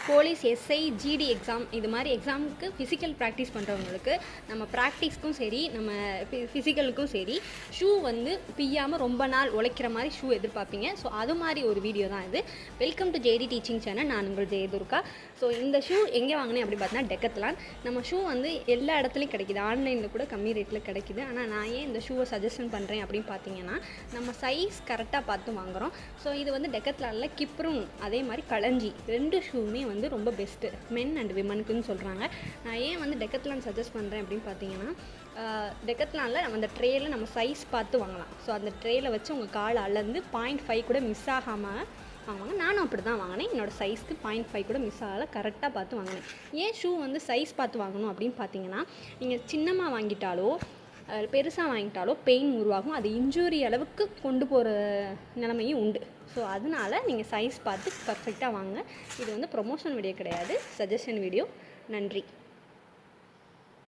Police, SI, GT exam இது மாதிரி எக்ஸாமுக்கு ஃபிசிக்கல் ப்ராக்டிஸ் பண்ணுறவங்களுக்கு நம்ம ப்ராக்டிஸ்க்கும் சரி நம்ம ஃபிசிக்கலுக்கும் சரி ஷூ வந்து பிய்யாமல் ரொம்ப நாள் உழைக்கிற மாதிரி ஷூ எதிர்பார்ப்பீங்க. ஸோ அது மாதிரி ஒரு வீடியோ தான் இது. Welcome to JD teaching channel. நான் உங்கள் ஜெயதுர்கா. ஸோ இந்த ஷூ எங்கே வாங்கினேன் அப்படி பார்த்தீங்கன்னா டெக்கத்லான். நம்ம ஷூ வந்து எல்லா இடத்துலையும் கிடைக்கிது, ஆன்லைனில் கூட கம்மி ரேட்டில் கிடைக்கிது. ஆனால் நான் ஏன் இந்த ஷூவை சஜஷன் பண்ணுறேன் அப்படின்னு பார்த்தீங்கன்னா நம்ம சைஸ் கரெக்டாக பார்த்து வாங்குகிறோம். ஸோ இது வந்து டெக்கத்லானில் கிப்ரும் அதே மாதிரி களஞ்சி 2 ஷூவுமே வந்து ரொம்ப பெஸ்ட்டு மென் அண்ட் விமனுக்குன்னு சொல்கிறாங்க. நான் ஏன் வந்து டெக்கத்லான் சஜஸ்ட் பண்ணுறேன் அப்படின்னு பார்த்தீங்கன்னா டெக்கத்லானில் நம்ம அந்த ட்ரேயில் நம்ம சைஸ் பார்த்து வாங்கலாம். ஸோ அந்த ட்ரேயில் வச்சு உங்கள் கால் அளந்து 0.5 கூட மிஸ் ஆகாமல் வாங்குவாங்க. நானும் அப்படி தான் வாங்கினேன். என்னோடய சைஸ்க்கு 0.5 கூட மிஸ் ஆகலை, கரெக்டாக பார்த்து வாங்கினேன். ஏன் ஷூ வந்து சைஸ் பார்த்து வாங்கணும் அப்படின்னு பார்த்தீங்கன்னா நீங்கள் சின்னமாக வாங்கிட்டாலோ பெருசாக வாங்கிட்டாலோ பெயின் உருவாகும். அது இன்ஜூரி அளவுக்கு கொண்டு போகிற நிலைமையும் உண்டு. ஸோ அதனால் நீங்கள் சைஸ் பார்த்து பர்ஃபெக்டாக வாங்க. இது வந்து ப்ரொமோஷன் வீடியோ கிடையாது, சஜஷன் வீடியோ. நன்றி.